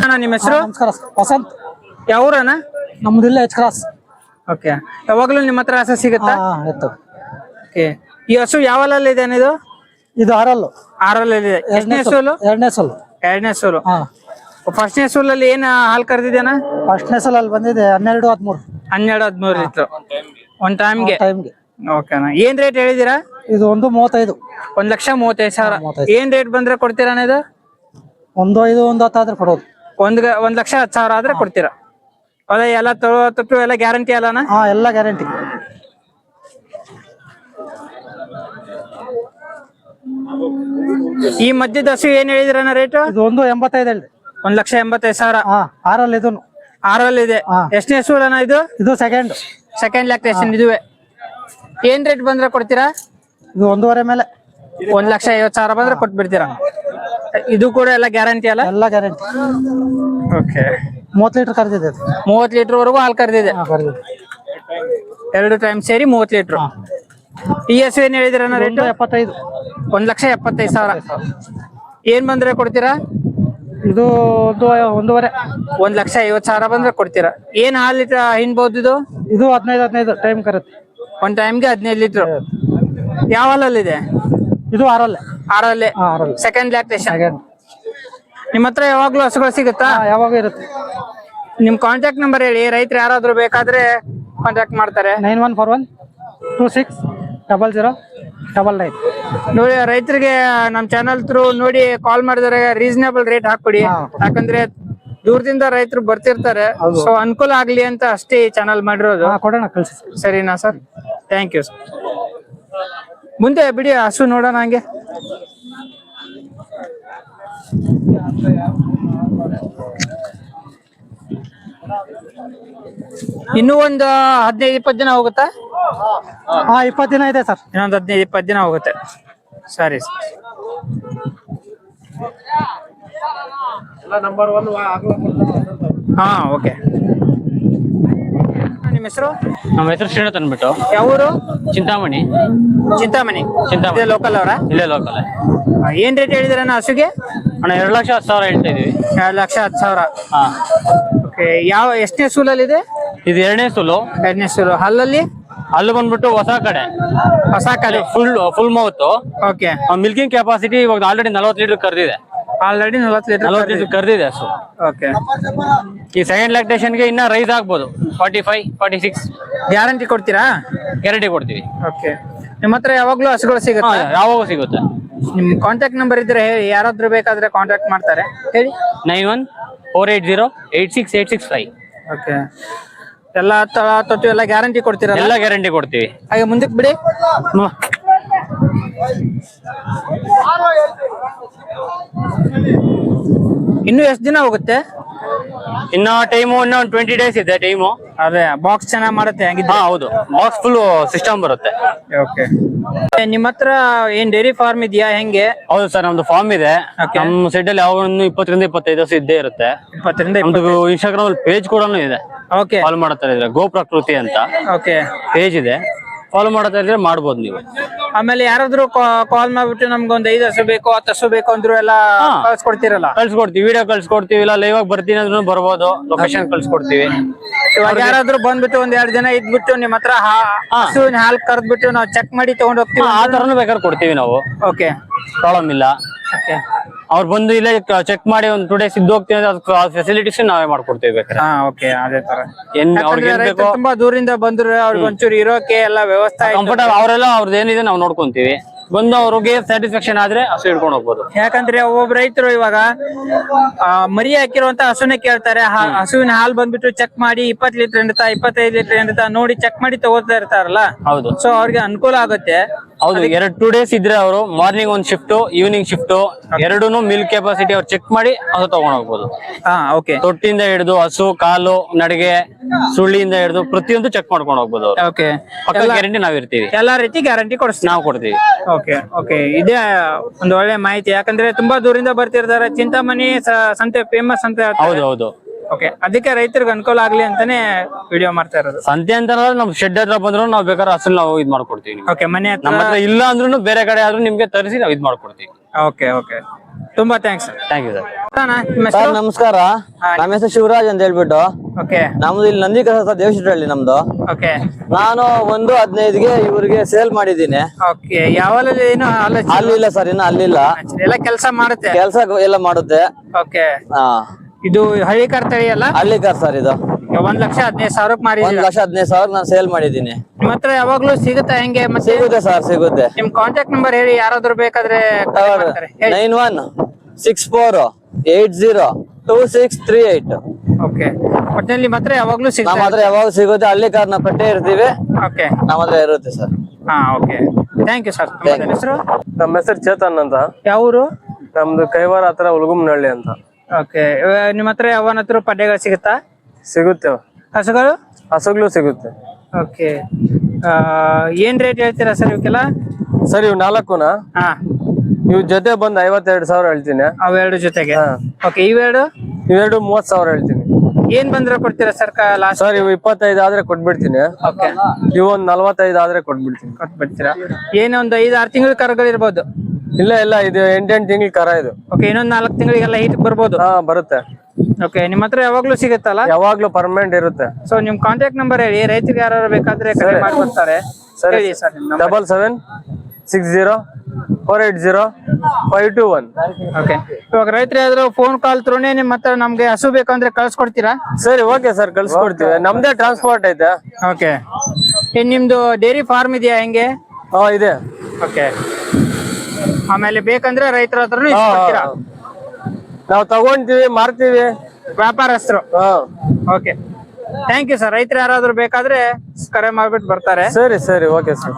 ಅಣ್ಣ ನಿಮ್ಮ ಹೆಸರು? ನಮಸ್ಕಾರ ವಸಂತ್. ಯಾವ ಊರಣ್ಣ? ನಮ್ದಿಲ್ಲ ಎಚ್ ಕ್ರಾಸ್. ಓಕೆ, ಯಾವಾಗ್ಲೂ ನಿಮ್ಮ ಹತ್ರ ಹಸು ಸಿಗುತ್ತಾ? ಎತ್ತು. ಓಕೆ, ಈ ಹಸು ಯಾವ ಹಾಲಲ್ಲಿ ಇದೆ ಇದು? ಇದು ಆರಲ್ಲು. ಆರಲ್ಲಿ ಇದೆ. ಎಷ್ಟನೇ ಸೋಲು? ಎರಡನೇ ಸೋಲು. ಎರಡನೇ ಸೋಲು. ಹಾ, ಫಸ್ಟ್ನೇ ಸೋಲಲ್ಲಿ ಏನ್ ಹಾಲು ಕರೆದಿದ್ದೇನ? ಫಸ್ಟ್ನೇ ಸೋಲಲ್ಲಿ ಬಂದಿದೆ 12-13. 12-13 ಲೀಟರ್ ಒಂದ್ ಟೈಮ್ಗೆ. ಟೈಮ್ಗೆ. ಓಕೆ ಅಣ್ಣ, ಏನ್ ರೇಟ್ ಹೇಳಿದೀರಾ? ಇದು 1.35. 1,35,000. 35,000. ಏನ್ ರೇಟ್ ಬಂದ್ರೆ ಕೊಡ್ತೀರಾ ಅಣ್ಣ ಇದು? 1.5, 1.10 ಆದ್ರೆ ಕೊಡೋದು. 1,10,000 ಆದ್ರೆ ಕೊಡ್ತೀರಾ? ಅದೇ ಎಲ್ಲ ತೊಟ್ಟು ಎಲ್ಲ ಗ್ಯಾರಂಟಿ ಅಲ್ಲಣ್ಣ? ಹಾ, ಎಲ್ಲ ಗ್ಯಾರಂಟಿ. ಈ ಮಧ್ಯದ ಹಸು ಏನ್ ಹೇಳಿದ್ರಣ್ಣ ರೇಟು? ಇದು 1.85 ಹೇಳಿ. 1,85,000. ಹಾ, ಆರಲ್ಲಿ ಇದನ್ನು. ಆರಲ್ಲಿ ಇದೆ. ಎಷ್ಟನೇ ಸೂಲನ ಇದು? ಇದು ಸೆಕೆಂಡ್ ಲ್ಯಾಕ್ಟೇಷನ್. ಇದುವೆ ಏನ್ ರೇಟ್ ಬಂದ್ರೆ ಕೊಡ್ತೀರಾ? ಇದು 1.5 ಮೇಲೆ. 1,50,000 ಬಂದ್ರೆ ಕೊಟ್ಬಿಡ್ತೀರಾ? ಇದು ಕೂಡ ಎಲ್ಲ ಗ್ಯಾರಂಟಿ ಅಲ್ಲ? ಎಲ್ಲ ಗ್ಯಾರಂಟಿ. ಓಕೆ, 30 ಲೀಟರ್ ಕರೆದಿದೆ. 30 ಲೀಟರ್ ವರೆಗೂ ಹಾಲು ಕರೆದಿದೆ. ಕರೆದಿದೆ. 2 ಟೈಮ್ ಸೇರಿ 30 ಲೀಟರ್. ಈ ಹಸು ಏನ್ ಹೇಳಿದ್ರಣ್ಣ ರೇಟ್? 1.75. 1,75,000. ಏನ್ ಬಂದ್ರೆ ಕೊಡ್ತೀರಾ? ಇದು 1.5. 1,50,000 ಬಂದ್ರೆ ಕೊಡ್ತೀರಾ? ಏನ್ ಹಾಲು ಹಿಂಡ್ಬೋದು ಇದು? ಇದು 15 ಟೈಮ್ ಕರೆತ್ತೆ. ಒಂದ್ ಟೈಮ್ಗೆ 15 ಲೀಟರ್. ಯಾವ ಹಾಲಲ್ಲಿದೆ? ಇದು ಆರಲ್ಲೇ. ಆರಲ್ಲೇ. Second lactation. ನಿಮ್ಮ ಹತ್ರ ಯಾವಾಗ್ಲೂ ಹಸುಗಳು ಸಿಗುತ್ತಾ? ಯಾವಾಗ ಇರುತ್ತೆ. ನಿಮ್ ಕಾಂಟ್ಯಾಕ್ಟ್ ನಂಬರ್ ಹೇಳಿ, ರೈತರು ಯಾರಾದ್ರೂ ಬೇಕಾದ್ರೆ ಕಾಂಟ್ಯಾಕ್ಟ್ ಮಾಡ್ತಾರೆ. 9141260099. ನೋಡಿ, ರೈತರಿಗೆ ನಮ್ ಚಾನಲ್ ಥ್ರೂ ನೋಡಿ ಕಾಲ್ ಮಾಡಿದ್ರೆ ರೀಸನೇಬಲ್ ರೇಟ್ ಹಾಕೊಡಿ. ಯಾಕಂದ್ರೆ ದೂರದಿಂದ ರೈತರು ಬರ್ತಿರ್ತಾರೆ, ಸೊ ಅನುಕೂಲ ಆಗ್ಲಿ ಅಂತ ಅಷ್ಟೇ ಈ ಚಾನಲ್ ಮಾಡಿರೋದು. ಕೊಡೋಣ, ಕಳ್ಸಿ. ಸರಿನಾ ಸರ್? Thank you sir. ಮುಂದೆ ಬಿಡಿ, ಹಸು ನೋಡೋಣ ಹಂಗೆ. ಇನ್ನೂ ಒಂದು 15-20 ದಿನ ಹೋಗುತ್ತಾ? 20 ದಿನ ಇದೆ ಸರ್. ಇನ್ನೊಂದು 15-20 ದಿನ ಹೋಗುತ್ತೆ. ಸರಿ ಸರ್. ಹಾ, ಓಕೆ. ನಿಮ್ಮ ಹೆಸರು? ನಮ್ಮ ಹೆಸರು ಶ್ರೀನಾಥ್ ಅಂದ್ಬಿಟ್ಟು. ಯಾವ ಊರು? ಚಿಂತಾಮಣಿ. ಚಿಂತಾಮಣಿ ಲೋಕಲ್ ಅವರ? ಇಲ್ಲೇ ಲೋಕಲ್. ಏನ್ ರೇಟ್ ಹೇಳಿದಾರೆ ಹಸುಗೆ? ಅಣ್ಣ 2,10,000 ಹೇಳ್ತಾ ಇದೀವಿ. 2,10,000. ಹಾ, ಓಕೆ. ಎಷ್ಟನೇ ಸೂಲಲ್ಲಿದೆ? ಇದು 2ನೇ ಸೂಲು. 2ನೇ ಸೂಲು. ಹಲ್ಲಲ್ಲಿ? ಅಲ್ಲಿ ಬಂದ್ಬಿಟ್ಟು ಹೊಸ ಕಡೆ full mouth. Okay. Milking capacity ಇವಾಗ ಆಲ್ರೆಡಿ 40 ಲೀಟರ್ ಕರೆದಿದೆ. ಆಲ್ರೆಡಿ 40 ಲೀಟರ್ ಕರೆದಿದೆ ಹಸು. ಓಕೆ. ಈ ಸೆಕೆಂಡ್ ಲ್ಯಾಕ್ಟೇಷನ್ಗೆ ಇನ್ನ ರೈಸ್ ಆಗ್ಬೋದು. 45, 46 ಗ್ಯಾರಂಟಿ ಕೊಡ್ತೀರಾ? ಗ್ಯಾರಂಟಿ ಕೊಡ್ತೀವಿ. ಓಕೆ. ನಿಮ್ಮ ಹತ್ರ ಯಾವಾಗ್ಲೂ ಹಸುಗಳು ಸಿಗುತ್ತೆ? ಯಾವಾಗ ಸಿಗುತ್ತೆ. ನಿಮ್ ಕಾಂಟ್ಯಾಕ್ಟ್ ನಂಬರ್ ಇದ್ರೆ ಹೇಳಿ, ಯಾರಾದ್ರೂ ಬೇಕಾದ್ರೆ ಕಾಂಟ್ಯಾಕ್ಟ್ ಮಾಡ್ತಾರೆ. ಹೇಳಿ. 9148086865. ಓಕೆ. ಎಲ್ಲ ತೊಟ್ಟು ಎಲ್ಲ ಗ್ಯಾರಂಟಿ ಕೊಡ್ತೀರಾ? ಎಲ್ಲ ಗ್ಯಾರಂಟಿ ಕೊಡ್ತೀವಿ. ಹಾಗೆ ಮುಂದಕ್ಕೆ ಬಿಡಿ. ಇನ್ನು ಎಷ್ಟು ದಿನ ಹೋಗುತ್ತೆ? ಇನ್ನ ಟೈಮು ಇನ್ನ 20 ಡೇಸ್ ಇದೆ ಟೈಮು. ಅದೇ ಬಾಕ್ಸ್ ಚೆನ್ನಾಗಿ ಮಾಡುತ್ತೆ ಹಂಗಿದ್ರೆ? ಹೌದು, ಬಾಕ್ಸ್ ಫುಲ್ ಸಿಸ್ಟಮ್ ಬರುತ್ತೆ. ಓಕೆ. ನಿಮ್ಮ ಹತ್ರ ಏನ್ ಡೈರಿ ಫಾರ್ಮ್ ಇದೆಯಾ ಹೆಂಗೆ? ಹೌದು ಸರ್, ನಮ್ದು ಫಾರ್ಮ್ ಇದೆ. ನಮ್ಮ ಸೈಡ್ ಅಲ್ಲಿ ಯಾವಾಗ 20-25 ಹಸು ಇದ್ದೇ ಇರುತ್ತೆ. 20-25. ಇನ್ಸ್ಟಾಗ್ರಾಮ್ ಅಲ್ಲಿ ಪೇಜ್ ಕೂಡ ಇದೆ. ಓಕೆ. ಫಾಲೋ ಮಾಡ್ತಾ ಇದ್ರೆ ಗೋ ಪ್ರಕೃತಿ ಅಂತ ಓಕೆ ಪೇಜ್ ಇದೆ. ಫಾಲೋ ಮಾಡ್ತಾ ಇದ್ರೆ ಮಾಡ್ಬೋದು ನೀವು. ಆಮೇಲೆ ಯಾರಾದ್ರೂ ಕಾಲ್ ಮಾಡ್ಬಿಟ್ಟು ನಮ್ಗೊಂದು 5 ಹಸು ಬೇಕು 10 ಹಸು ಬೇಕು ಅಂದ್ರು ಎಲ್ಲ ಕಳ್ಸ್ಕೊಡ್ತೀರಲ್ಲ? ಕಳ್ಸ್ಕೊಡ್ತೀವಿ, ವಿಡಿಯೋ ಕಳ್ಸ್ಕೊಡ್ತೀವಿ. ಇಲ್ಲ ಲೈವ್ ಆಗಿ ಬರ್ತೀನಿ ಅಂದ್ರೂ ಬರ್ಬೋದು. ಲೊಕೇಶನ್ ಕಳ್ಸ್ಕೊಡ್ತೀವಿ. ಇವಾಗ ಯಾರಾದ್ರೂ ಬಂದ್ಬಿಟ್ಟು 1-2 ದಿನ ಇದ್ಬಿಟ್ಟು ನಿಮ್ ಹತ್ರ ಹಸುವಿನ ಹಾಲು ಕರೆದ್ಬಿಟ್ಟು ನಾವು ಚೆಕ್ ಮಾಡಿ ತಗೊಂಡ್ ಹೋಗ್ತೀವಿ, ಆ ತರನು ಬೇಕಾದ್ರೆ ಕೊಡ್ತೀವಿ ನಾವು. ಓಕೆ, ಪ್ರಾಬ್ಲಮ್ ಇಲ್ಲ. ಅವ್ರು ಬಂದು ಇಲ್ಲೇ ಚೆಕ್ ಮಾಡಿ ಒಂದು 2 ಡೇಸ್ ಇದ್ದು ಹೋಗ್ತೀವಿ ಅಂದ್ರೆ ಫೆಸಿಲಿಟೀಸ್ ನಾವೇ ಮಾಡ್ಕೊಡ್ತೀವಿ ಬೇಕಾದ್ರೆ. ಓಕೆ. ಅದೇ ತರ ಅವ್ರಿಗೆ ತುಂಬಾ ದೂರಿಂದ ಬಂದ್ರು ಅವ್ರಿಗೆ ಒಂಚೂರು ಇರೋಕೆ ಎಲ್ಲ ವ್ಯವಸ್ಥೆ ಕಂಫರ್ಟಬಲ್, ಅವರೆಲ್ಲ ಅವ್ರದ್ದು ಏನಿದೆ ನಾವು ನೋಡ್ಕೊಂತೀವಿ. ಬಂದು ಅವ್ರಿಗೆ ಸ್ಯಾಟಿಸ್ಫ್ಯಾಕ್ಷನ್ ಆದ್ರೆ ಹಸು ಹಿಡ್ಕೊಂಡು ಹೋಗ್ಬೋದು. ಯಾಕಂದ್ರೆ ಒಬ್ಬ ರೈತರು ಇವಾಗ ಮರಿ ಹಾಕಿರುವಂತ ಹಸುನೇ ಕೇಳ್ತಾರೆ. ಹಸುವಿನ ಹಾಲು ಬಂದ್ಬಿಟ್ಟು ಚೆಕ್ ಮಾಡಿ 20 ಲೀಟರ್ ಎಂತ 25 ಲೀಟರ್ ಎಂತ ನೋಡಿ ಚೆಕ್ ಮಾಡಿ ತಗೋತಾ ಇರ್ತಾರಲ್ಲ. ಹೌದು. ಸೊ ಅವ್ರಿಗೆ ಅನುಕೂಲ ಆಗುತ್ತೆ. ಹೌದು, 2 ಡೇಸ್ ಇದ್ರೆ ಅವರು ಮಾರ್ನಿಂಗ್ ಒಂದು ಶಿಫ್ಟ್, ಈವ್ನಿಂಗ್ ಶಿಫ್ಟ್, ಎರಡೂನು ಮಿಲ್ಕ್ ಕೆಪಾಸಿಟಿ ಅವ್ರು ಚೆಕ್ ಮಾಡಿ ಹಸು ತಗೊಂಡ್ ಹೋಗ್ಬೋದು. ಓಕೆ. ತೊಟ್ಟಿಂದ ಹಿಡಿದು ಹಸು ಕಾಲು ನಡಿಗೆ ಸುಳ್ಳಿಯಿಂದ ಹಿಡಿದು ಪ್ರತಿಯೊಂದು ಚೆಕ್ ಮಾಡ್ಕೊಂಡು ಹೋಗ್ಬೋದು. ಓಕೆ. ಗ್ಯಾರಂಟಿ ನಾವ್ ಇರ್ತೀವಿ. ಎಲ್ಲಾ ರೀತಿ ಗ್ಯಾರಂಟಿ ಕೊಡ್ತೀವಿ, ನಾವು ಕೊಡ್ತೀವಿ. Okay okay. ಇದೇ ಒಂದು ಒಳ್ಳೆ ಮಾಹಿತಿ. ಯಾಕಂದ್ರೆ ತುಂಬಾ ದೂರಿಂದ ಬರ್ತಿರ್ತಾರೆ. ಚಿಂತಾಮಣಿ ಸಂತೆ ಫೇಮಸ್ ಅಂತ. ಹೌದು ಹೌದು. ಓಕೆ, ಅದಕ್ಕೆ ರೈತರಿಗೆ ಅನುಕೂಲ ಆಗ್ಲಿ ಅಂತಾನೆ ವಿಡಿಯೋ ಮಾಡ್ತಾ ಇರೋದು. ಸಂತೆ ಅಂತ ನಮ್ ಶೆಡ್ ಹತ್ರ ಬಂದ್ರು ನಾವ್ ಬೇಕಾದ್ರೆ ಹಸು ನಾವು ಇದ್ ಮಾಡ್ಕೊಡ್ತೀವಿ. ಓಕೆ, ಮನೆ ಹತ್ರ ನಮ್ಮ ಹತ್ರ ಇಲ್ಲ ಅಂದ್ರೂ ಬೇರೆ ಕಡೆ ಆದ್ರೂ ನಿಮ್ಗೆ ತರಿಸಿ ನಾವ್ ಇದ್ ಮಾಡ್ಕೊಡ್ತೀವಿ. ಓಕೆ ಓಕೆ, ತುಂಬಾ thanks. Thank you sir. Sir ನಮಸ್ಕಾರ, ನಮ್ಮ ಹೆಸರು ಶಿವರಾಜ್ ಅಂತ ಹೇಳ್ಬಿಟ್ಟು. ಓಕೆ ನಮ್ದು ಇಲ್ಲಿ ನಂದಿ ಕಸ ದೇವಶಿಟ್ರಳ್ಳಿ ನಮ್ದು. ಓಕೆ ನಾನು 1:15ಗೆ ಇವ್ರಿಗೆ ಸೇಲ್ ಮಾಡಿದ್ದೀನಿ. ಓಕೆ, ಯಾವಲ್ಲ ಏನು ಅಲ್ಲಿಲ್ಲ ಸರ್, ಇನ್ನು ಅಲ್ಲಿಲ್ಲ. ಎಲ್ಲ ಕೆಲಸ ಮಾಡುತ್ತೆ. ಕೆಲಸ ಎಲ್ಲ ಮಾಡುತ್ತೆ. ಓಕೆ, ಹಾ, ಇದು ಹಳ್ಳಿಕಾರ್ ತಳಿ ಅಲ್ಲ? ಹಳ್ಳಿಕಾರ್ ಸರ್ ಇದು. 1,15,000 ಮಾರಿದ್ದೀರಾ? 1,15,000 ನಾನು ಸೇಲ್ ಮಾಡಿದ್ದೀನಿ. ನಿಮ್ಮ ಹತ್ರ ಯಾವಾಗ್ಲೂ ಸಿಗುತ್ತಾ ಹೆಂಗೆ? ಮತ್ತೆ ಸಿಗುತ್ತೆ ಸರ್, ಸಿಗುತ್ತೆ. ನಿಮ್ ಕಾಂಟ್ಯಾಕ್ಟ್ ನಂಬರ್ ಹೇಳಿ, ಯಾರಾದ್ರೂ ಬೇಕಾದ್ರೆ call ಮಾಡ್ತಾರೆ. ಹೇಳಿ. 9164802638. ಓಕೆ, ಒಟ್ಟಿನಲ್ಲಿ ಮಾತ್ರ ಯಾವಾಗ್ಲೂ ನಮ್ಮ ಸಿಗುತ್ತೆ. ಹತ್ರ ಯಾವಾಗ ಸಿಗುತ್ತೆ, ಹಳ್ಳಿಕಾರ್ನ ಕಟ್ಟೆ ಇರ್ತೀವಿ, ಓಕೆ, ನಮ್ಮ ಹತ್ರ ಇರುತ್ತೆ ಸರ್. ಹಾ ಓಕೆ, ಥ್ಯಾಂಕ್ ಯು ಸರ್. ಹೆಸರು? ನಮ್ಮ ಹೆಸರು ಚೇತನ್ ಅಂತ. ಯಾವ ಊರು? ನಮ್ದು ಕೈವಾರ ಹತ್ರ ಉಲ್ಗುಮ್ನಹಳ್ಳಿ ಅಂತ. ಓಕೆ, ನಿಮ್ಮ ಹತ್ರ ಯಾವನ ಹತ್ರ ಪಡ್ಡೆಗಳು ಸಿಗುತ್ತಾ? ಸಿಗುತ್ತೆ, ಹಸುಗಳು? ಹಸುಗಳು ಸಿಗುತ್ತೆ. ಓಕೆ, ಏನ್ ರೇಟ್ ಹೇಳ್ತೀರಾ ಸರ್ ಇವಕ್ಕೆಲ್ಲ? ಸರ್ ಇವ್ 4ನಾ? ಹಾ, ಇವ್ ಜೊತೆ ಬಂದ್ 52,000 ಹೇಳ್ತೀನಿ. ಅವೆರಡು ಜೊತೆಗೆ? ಓಕೆ, ಇವೆರಡು? ಇವೆರಡು 30,000 ಹೇಳ್ತೀನಿ. ಏನ್ ಬಂದ್ರೆ ಕೊಡ್ತೀರಾ ಸರ್ ಲಾಸ್ಟ್? ಸರ್ ಇವ್ 25 ಆದ್ರೆ ಕೊಟ್ಬಿಡ್ತೀನಿ. ಓಕೆ, ಇವ್ ಒಂದ್ 45 ಆದ್ರೆ ಕೊಟ್ಬಿಡ್ತೀನಿ. ಕೊಟ್ಬಿಡ್ತೀರಾ? ಏನ್ ಒಂದು 5-6 ತಿಂಗಳ ಕರುಗಳಿರ್ಬೋದು? ಇಲ್ಲ ಇಲ್ಲ, ಇದು 8 ತಿಂಗಳ ಕರ ಇದು. ಓಕೆ, ಇನ್ನೊಂದ್ 4 ತಿಂಗಳಿಗೆಲ್ಲ ಹೀಟ್ ಬರ್ಬೋದು? ಹಾ ಬರುತ್ತೆ. ಓಕೆ, ನಿಮ್ಮ ಹತ್ರ ಯಾವಾಗ್ಲೂ ಸಿಗುತ್ತಲ್ಲ? ಯಾವಾಗ್ಲೂ ಪರ್ಮನೆಂಟ್ ಇರುತ್ತೆ. ಸೊ ನಿಮ್ ಕಾಂಟ್ಯಾಕ್ಟ್ ನಂಬರ್ ಹೇಳಿ, ರೈತರಿಗೆ ಯಾರು ಬೇಕಾದ್ರೆ ಕರೆ ಮಾಡಿ ಬರ್ತಾರೆ. ಹೇಳಿ ಸರ್ ನಿಮ್ ನಂಬರ್. 7760480521. ಓಕೆ, ಇವಾಗ ರೈತರು ಯಾವ್ದಾದ್ರು ಫೋನ್ ಕಾಲ್ ತ್ರೋನೆ ನಿಮ್ ಹತ್ರ ನಮ್ಗೆ ಹಸು ಬೇಕಂದ್ರೆ ಕಳ್ಸ್ಕೊಡ್ತೀರಾ? ಸರಿ, ಓಕೆ ಸರ್, ಕಳ್ಸ್ಕೊಡ್ತೀವಿ. ನಮ್ದೇ ಟ್ರಾನ್ಸ್ಪೋರ್ಟ್ ಐತೆ. ಓಕೆ, ಏನ್ ನಿಮ್ದು ಡೈರಿ ಫಾರ್ಮ್ ಇದೆಯಾ ಹೆಂಗೆ? ಹಾ ಇದೆ. ಓಕೆ, ಆಮೇಲೆ ಬೇಕಂದ್ರೆ ರೈತರ ಹತ್ರನು ಇಸ್ಕೊಡ್ತೀರಾ? ನಾವು ತಗೊಂತೀವಿ, ಮಾರ್ತೀವಿ, ವ್ಯಾಪಾರಸ್ಥರು. ಹಾ. Okay, thank you sir. ರೈತರು ಯಾರಾದ್ರೂ ಬೇಕಾದ್ರೆ ಕರೆ ಮಾಡ್ಬಿಟ್ಟು ಬರ್ತಾರೆ. ಸರಿ ಸರಿ, ಓಕೆ ಸರ್.